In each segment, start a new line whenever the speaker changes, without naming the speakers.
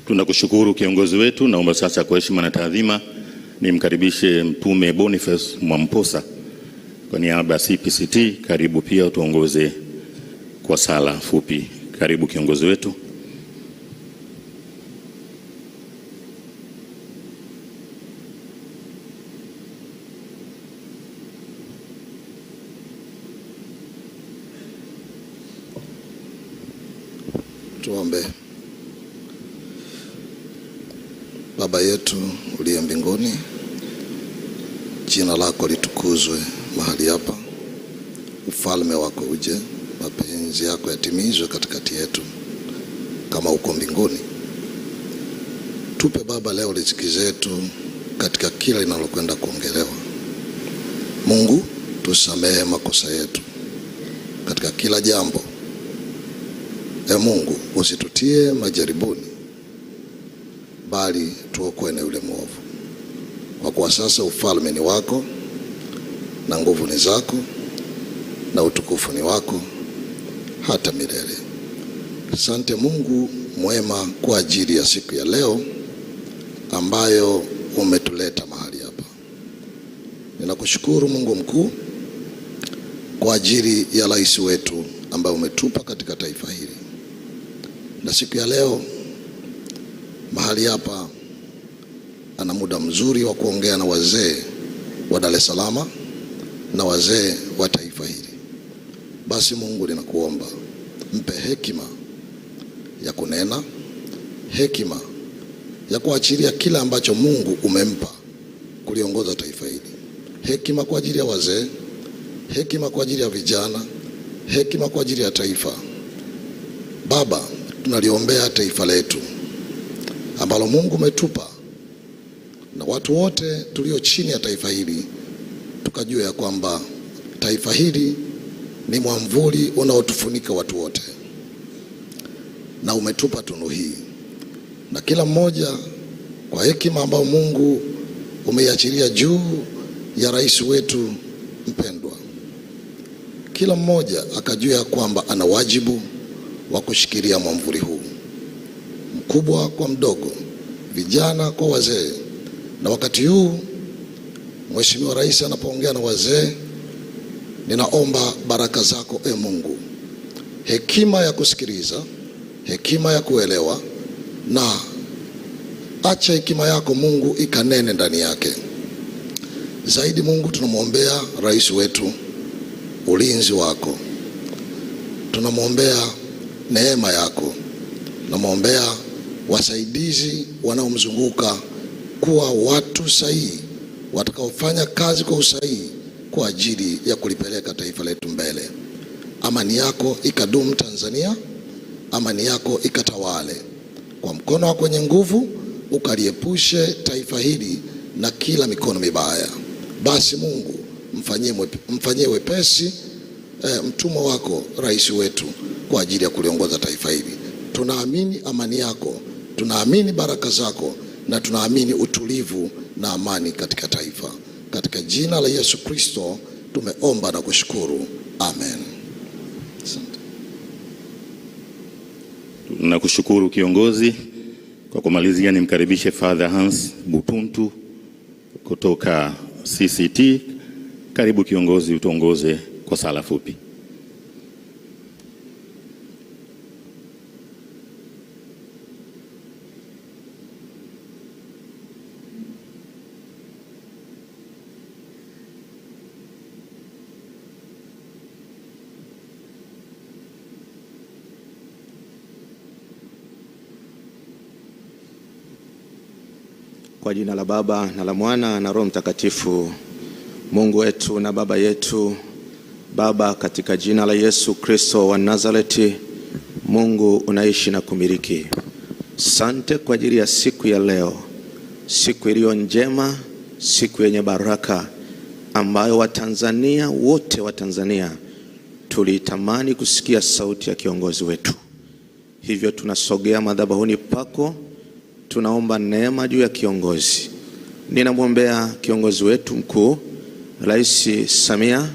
Tunakushukuru kiongozi wetu. Naomba sasa kwa heshima na taadhima nimkaribishe Mtume Boniface Mwamposa kwa niaba ya CPCT. Karibu pia utuongoze kwa sala fupi. Karibu kiongozi wetu.
Tuombe. Baba yetu uliye mbinguni, jina lako litukuzwe mahali hapa. Ufalme wako uje, mapenzi yako yatimizwe katikati yetu kama uko mbinguni. Tupe Baba leo riziki zetu katika kila linalokwenda kuongelewa. Mungu, tusamehe makosa yetu katika kila jambo. Mungu, usitutie majaribuni, bali tuokoe na yule mwovu. Kwa kuwa sasa ufalme ni wako, na nguvu ni zako, na utukufu ni wako hata milele. Asante Mungu mwema kwa ajili ya siku ya leo ambayo umetuleta mahali hapa. Ninakushukuru Mungu mkuu kwa ajili ya rais wetu ambaye umetupa katika taifa hili. Na siku ya leo mahali hapa ana muda mzuri wa kuongea na wazee wa Dar es Salaam na wazee wa taifa hili. Basi Mungu, ninakuomba mpe hekima ya kunena, hekima ya kuachilia kila ambacho Mungu umempa kuliongoza taifa hili. Hekima kwa ajili ya wazee, hekima kwa ajili ya vijana, hekima kwa ajili ya taifa. Baba, tunaliombea taifa letu ambalo Mungu umetupa, na watu wote tulio chini ya taifa hili tukajua ya kwamba taifa hili ni mwamvuli unaotufunika watu wote, na umetupa tunu hii, na kila mmoja kwa hekima ambayo Mungu umeiachilia juu ya rais wetu mpendwa, kila mmoja akajua ya kwamba ana wajibu wa kushikilia mwamvuli huu, mkubwa kwa mdogo, vijana kwa wazee. Na wakati huu Mheshimiwa Rais anapoongea na wazee, ninaomba baraka zako Mungu, hekima ya kusikiliza, hekima ya kuelewa, na acha hekima yako Mungu ikanene ndani yake. Zaidi Mungu, tunamwombea rais wetu, ulinzi wako, tunamwombea neema yako, tunamwombea wasaidizi wanaomzunguka kuwa watu sahihi watakaofanya kazi kwa usahihi kwa ajili ya kulipeleka taifa letu mbele. Amani yako ikadumu Tanzania, amani yako ikatawale. Kwa mkono wako wenye nguvu ukaliepushe taifa hili na kila mikono mibaya. Basi Mungu, mfanyie wepesi mtumwa wako rais wetu kwa ajili ya kuliongoza taifa hili. Tunaamini amani yako, tunaamini baraka zako, na tunaamini utulivu na amani katika taifa. Katika jina la Yesu Kristo tumeomba na kushukuru. Amen. Asante.
Tunakushukuru kiongozi. Kwa kumalizia nimkaribishe Father Hans Butuntu kutoka CCT. Karibu kiongozi, utuongoze kwa sala fupi.
Kwa jina la Baba na la Mwana na Roho Mtakatifu. Mungu wetu na Baba yetu, Baba, katika jina la Yesu Kristo wa Nazareti, Mungu unaishi na kumiliki. Asante kwa ajili ya siku ya leo, siku iliyo njema, siku yenye baraka ambayo Watanzania wote wa Tanzania tulitamani kusikia sauti ya kiongozi wetu. Hivyo tunasogea madhabahuni pako, tunaomba neema juu ya kiongozi. Ninamwombea kiongozi wetu mkuu, Rais Samia,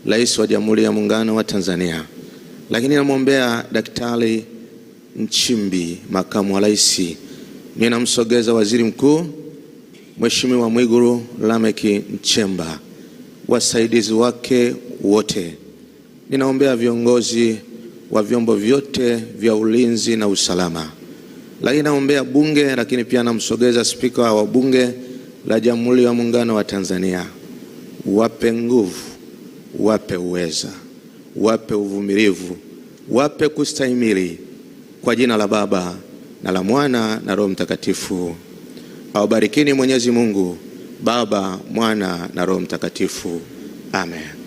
Rais wa Jamhuri ya Muungano wa Tanzania. Lakini ninamwombea Daktari Nchimbi, Makamu wa Rais, ninamsogeza Waziri Mkuu Mheshimiwa Mwigulu Lameck Nchemba, wasaidizi wake wote. Ninaombea viongozi wa vyombo vyote vya ulinzi na usalama. Lakini naombea bunge, lakini pia namsogeza Spika wa Bunge la Jamhuri ya Muungano wa Tanzania. Wape nguvu, wape uweza, wape uvumilivu, wape kustahimili, kwa jina la Baba na la Mwana na Roho Mtakatifu. Awabarikini Mwenyezi Mungu, Baba, Mwana na Roho Mtakatifu. Amen.